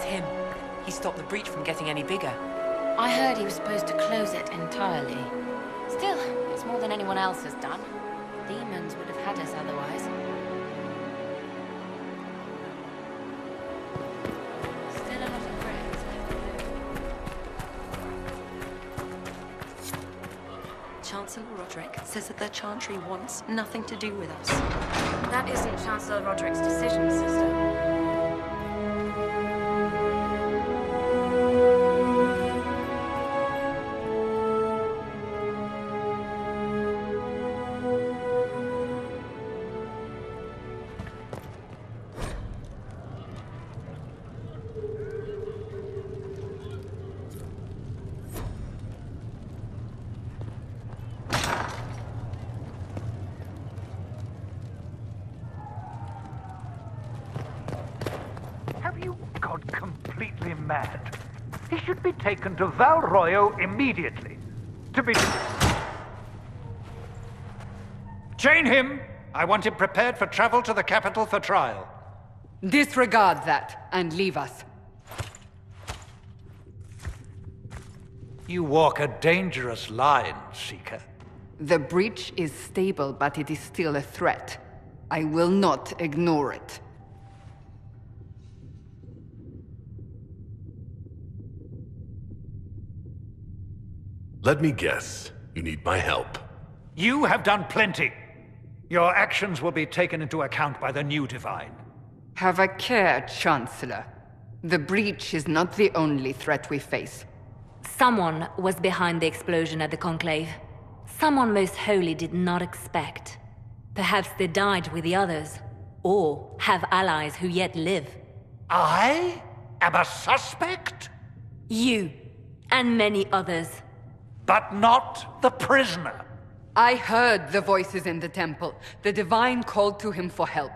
That's him. He stopped the breach from getting any bigger. I heard he was supposed to close it entirely. Still, it's more than anyone else has done. Demons would have had us otherwise. Still a lot of threats left to do. Chancellor Roderick says that the Chantry wants nothing to do with us. That isn't Chancellor Roderick's decision, sister. Completely mad. He should be taken to Val Royo immediately. To be... Chain him! I want him prepared for travel to the capital for trial. Disregard that, and leave us. You walk a dangerous line, Seeker. The breach is stable, but it is still a threat. I will not ignore it. Let me guess. You need my help. You have done plenty. Your actions will be taken into account by the new Divine. Have a care, Chancellor. The breach is not the only threat we face. Someone was behind the explosion at the Conclave. Someone Most Holy did not expect. Perhaps they died with the others, or have allies who yet live. I am a suspect? You, and many others. But not the prisoner. I heard the voices in the temple. The Divine called to him for help.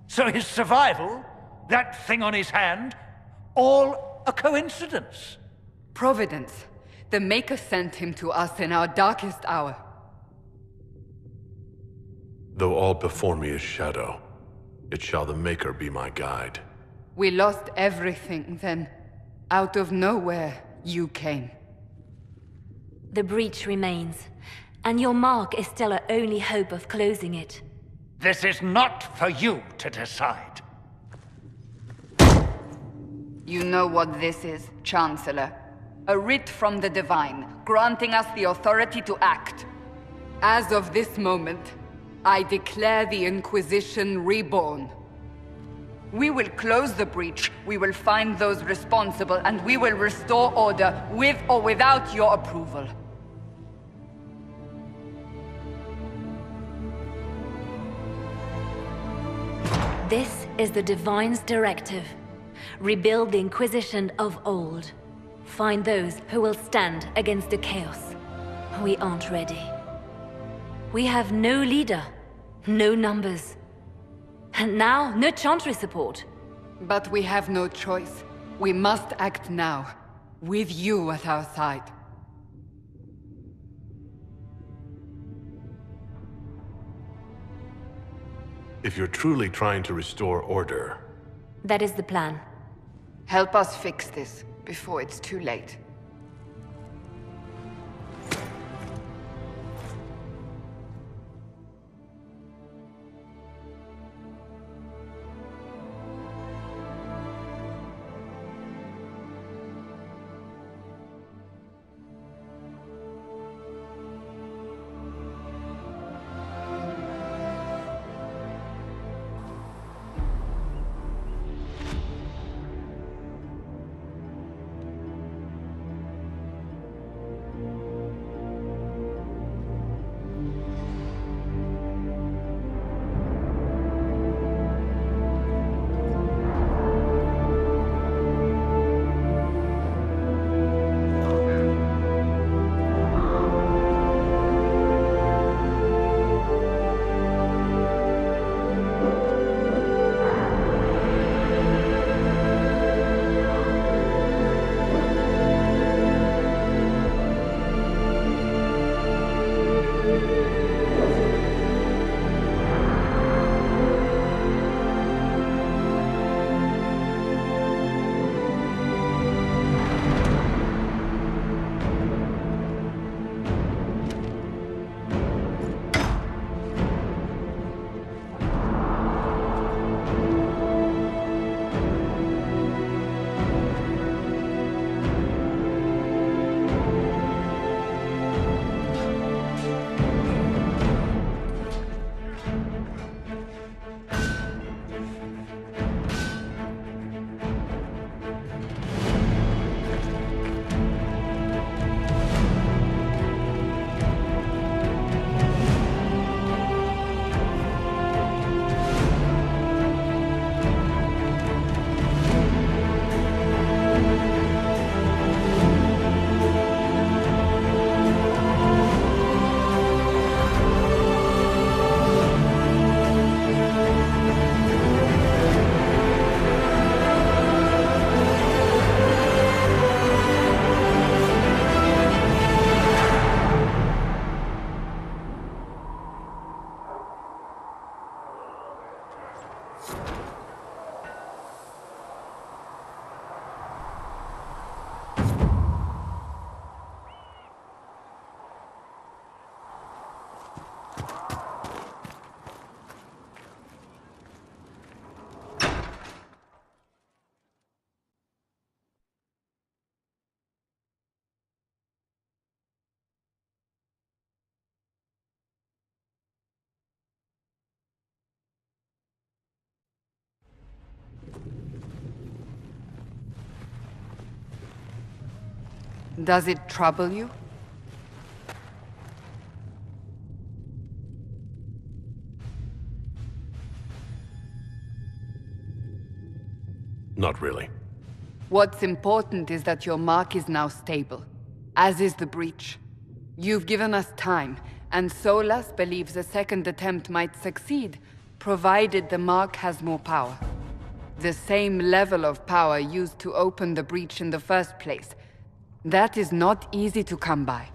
So his survival, that thing on his hand, all a coincidence? Providence. The Maker sent him to us in our darkest hour. Though all before me is shadow, it shall the Maker be my guide. We lost everything then. Out of nowhere, you came. The breach remains, and your mark is still our only hope of closing it. This is not for you to decide. You know what this is, Chancellor. A writ from the Divine, granting us the authority to act. As of this moment, I declare the Inquisition reborn. We will close the breach, we will find those responsible, and we will restore order with or without your approval. This is the Divine's directive. Rebuild the Inquisition of old. Find those who will stand against the chaos. We aren't ready. We have no leader, no numbers. And now, no Chantry support. But we have no choice. We must act now, with you at our side. If you're truly trying to restore order... That is the plan. Help us fix this, before it's too late. Does it trouble you? Not really. What's important is that your mark is now stable, as is the breach. You've given us time, and Solas believes a second attempt might succeed, provided the mark has more power. The same level of power used to open the breach in the first place. That is not easy to come by.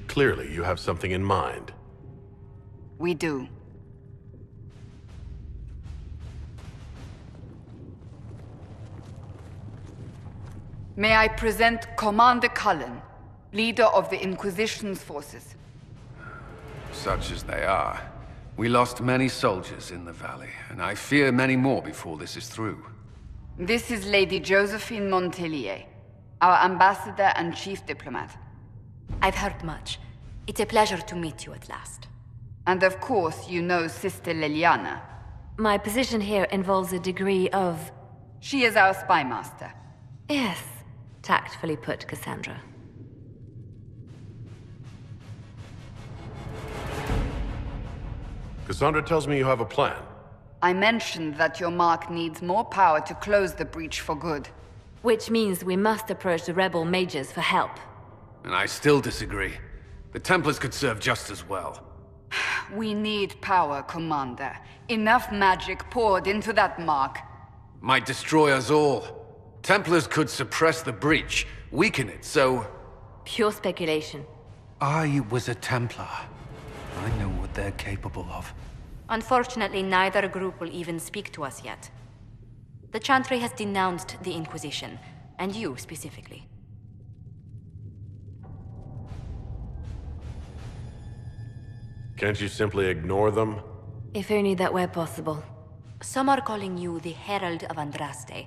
Clearly, you have something in mind. We do. May I present Commander Cullen, leader of the Inquisition's forces. Such as they are. We lost many soldiers in the valley, and I fear many more before this is through. This is Lady Josephine Montelier, our ambassador and chief diplomat. I've heard much. It's a pleasure to meet you at last. And of course, you know Sister Liliana. My position here involves a degree of... She is our spy master. Yes, tactfully put, Cassandra. Cassandra tells me you have a plan. I mentioned that your mark needs more power to close the breach for good. Which means we must approach the rebel mages for help. And I still disagree. The Templars could serve just as well. We need power, Commander. Enough magic poured into that mark. Might destroy us all. Templars could suppress the breach, weaken it, so... Pure speculation. I was a Templar. I know what they're capable of. Unfortunately, neither group will even speak to us yet. The Chantry has denounced the Inquisition, and you specifically. Can't you simply ignore them? If only that were possible. Some are calling you the Herald of Andraste,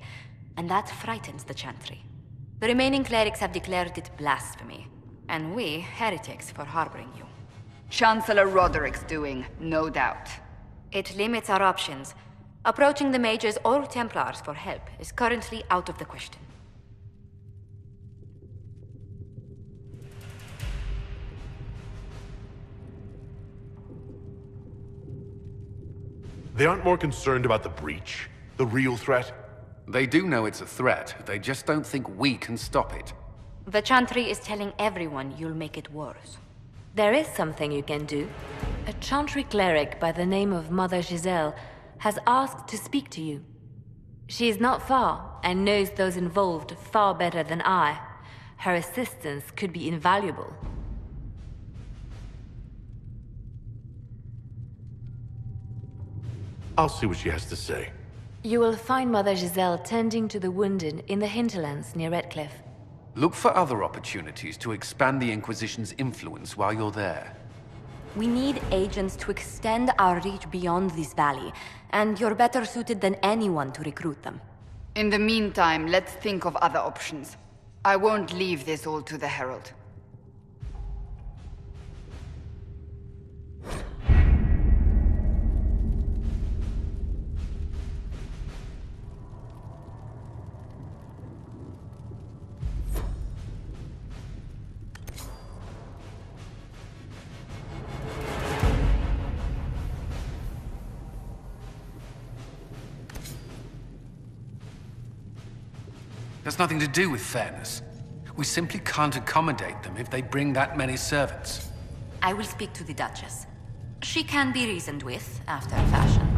and that frightens the Chantry. The remaining clerics have declared it blasphemy, and we, heretics, for harboring you. Chancellor Roderick's doing, no doubt. It limits our options. Approaching the mages or Templars for help is currently out of the question. They aren't more concerned about the breach, the real threat? They do know it's a threat, they just don't think we can stop it. The Chantry is telling everyone you'll make it worse. There is something you can do. A Chantry cleric by the name of Mother Giselle has asked to speak to you. She is not far, and knows those involved far better than I. Her assistance could be invaluable. I'll see what she has to say. You will find Mother Giselle tending to the wounded in the hinterlands near Redcliffe. Look for other opportunities to expand the Inquisition's influence while you're there. We need agents to extend our reach beyond this valley, and you're better suited than anyone to recruit them. In the meantime, let's think of other options. I won't leave this all to the Herald. That's nothing to do with fairness. We simply can't accommodate them if they bring that many servants. I will speak to the Duchess. She can be reasoned with, after a fashion.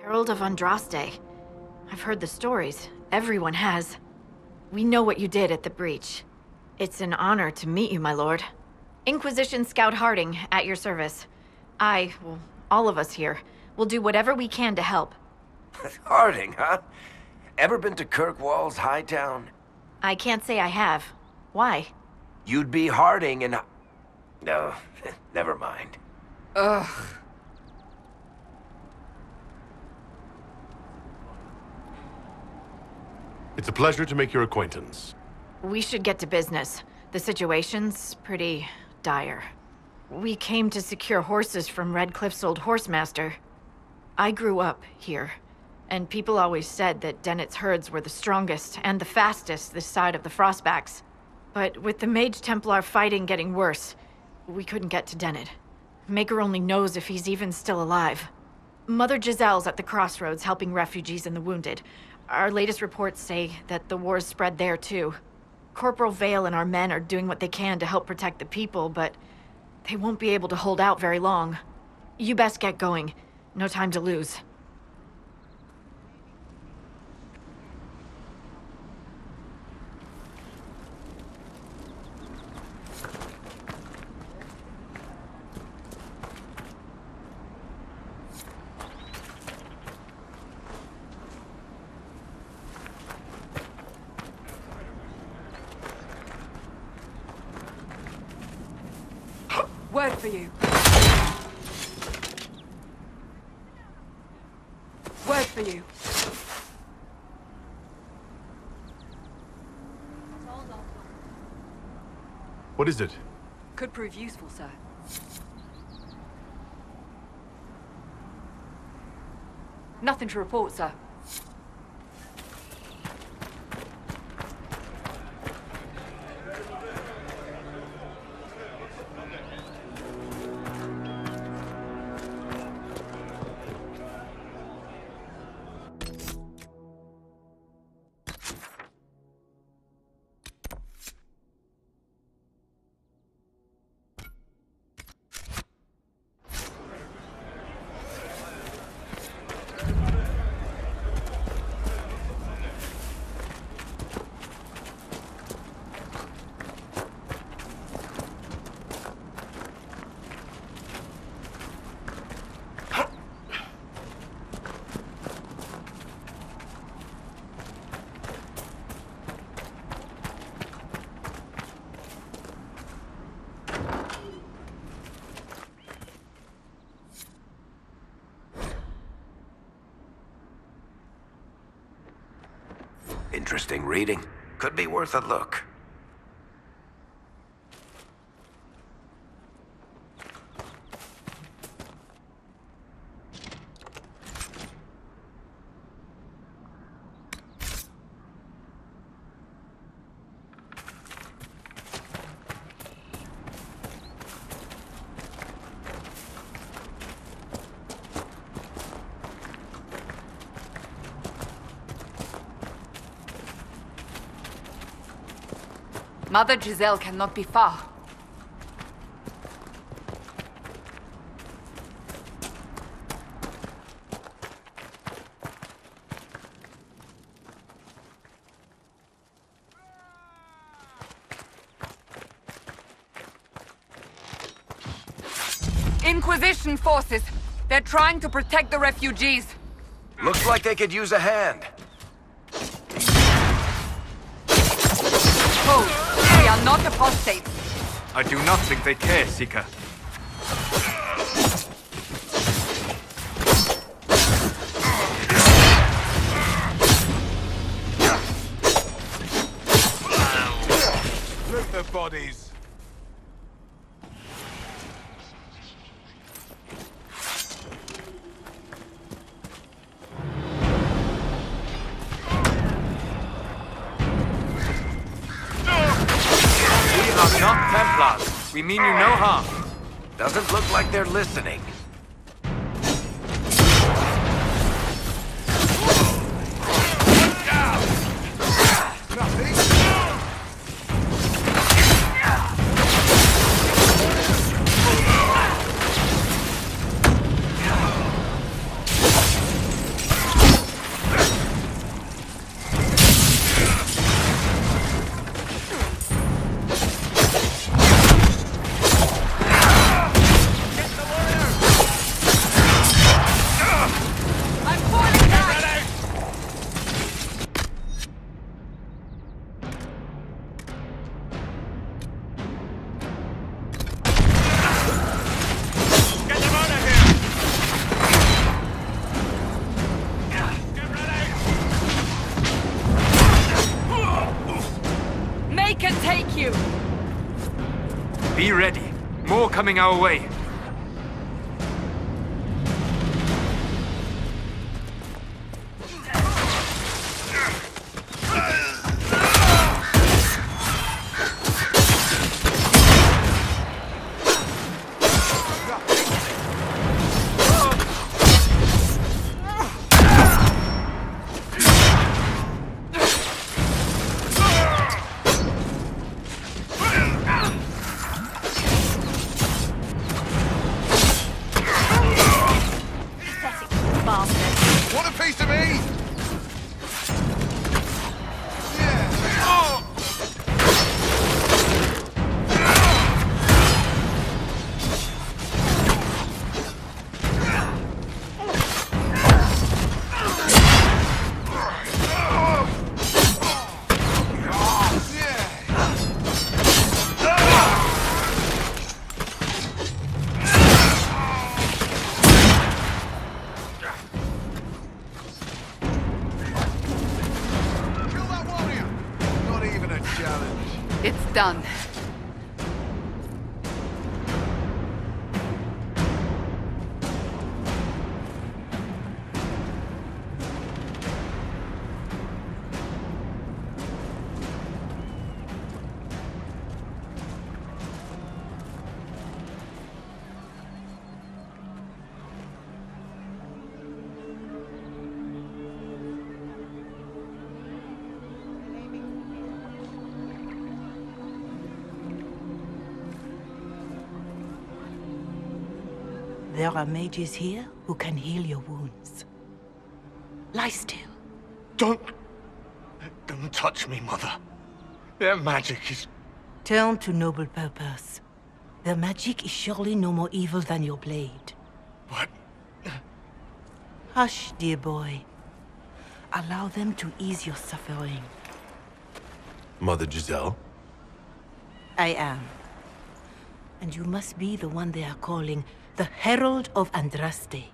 Herald of Andraste. I've heard the stories. Everyone has. We know what you did at the breach. It's an honor to meet you, my lord. Inquisition Scout Harding, at your service. Well, all of us here, will do whatever we can to help. Harding, huh? Ever been to Kirkwall's Hightown? I can't say I have. Why? You'd be Harding and... No, never mind. Ugh. It's a pleasure to make your acquaintance. We should get to business. The situation's pretty dire. We came to secure horses from Redcliffe's old horsemaster. I grew up here, and people always said that Dennett's herds were the strongest and the fastest this side of the Frostbacks. But with the Mage Templar fighting getting worse, we couldn't get to Dennett. Maker only knows if he's even still alive. Mother Giselle's at the crossroads helping refugees and the wounded. Our latest reports say that the war's spread there too. Corporal Vale and our men are doing what they can to help protect the people, but they won't be able to hold out very long. You best get going. No time to lose. Word for you. Word for you. What is it? Could prove useful, sir. Nothing to report, sir. interesting reading. Could be worth a look. Mother Giselle cannot be far. Inquisition forces! They're trying to protect the refugees! Looks like they could use a hand. Oh! We are not apostates. I do not think they care, Seeker. Loot the bodies. Not Templars. We mean you no harm. Doesn't look like they're listening. Be ready. More coming our way. Want a piece of me? It's done. There are mages here who can heal your wounds. Lie still. Don't touch me, Mother. Their magic is... Turn to noble purpose. Their magic is surely no more evil than your blade. What? Hush, dear boy. Allow them to ease your suffering. Mother Giselle? I am. And you must be the one they are calling the Herald of Andraste.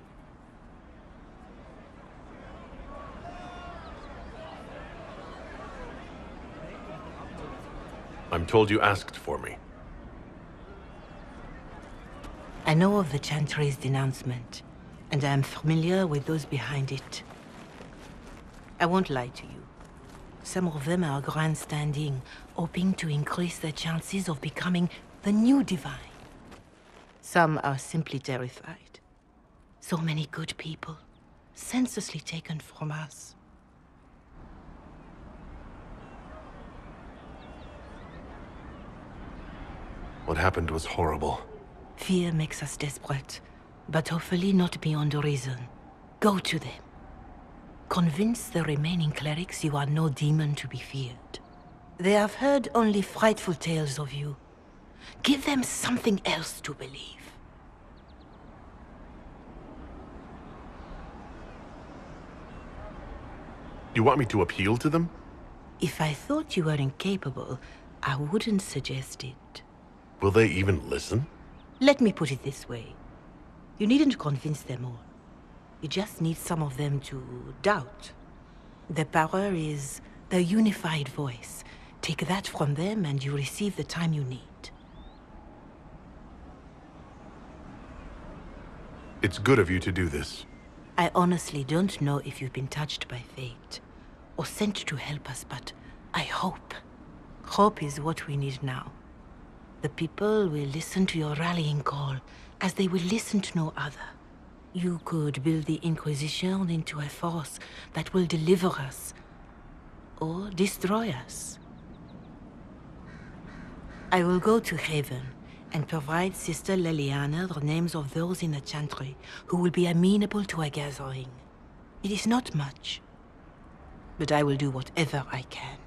I'm told you asked for me. I know of the Chantry's denouncement, and I am familiar with those behind it. I won't lie to you. Some of them are grandstanding, hoping to increase their chances of becoming the new Divine. Some are simply terrified. So many good people, senselessly taken from us. What happened was horrible. Fear makes us desperate, but hopefully not beyond reason. Go to them. Convince the remaining clerics you are no demon to be feared. They have heard only frightful tales of you. Give them something else to believe. You want me to appeal to them? If I thought you were incapable, I wouldn't suggest it. Will they even listen? Let me put it this way. You needn't convince them all. You just need some of them to doubt. Their power is their unified voice. Take that from them and you receive the time you need. It's good of you to do this. I honestly don't know if you've been touched by fate, or sent to help us, but I hope. Hope is what we need now. The people will listen to your rallying call, as they will listen to no other. You could build the Inquisition into a force that will deliver us, or destroy us. I will go to Haven and provide Sister Leliana the names of those in the Chantry who will be amenable to a gathering. It is not much, but I will do whatever I can.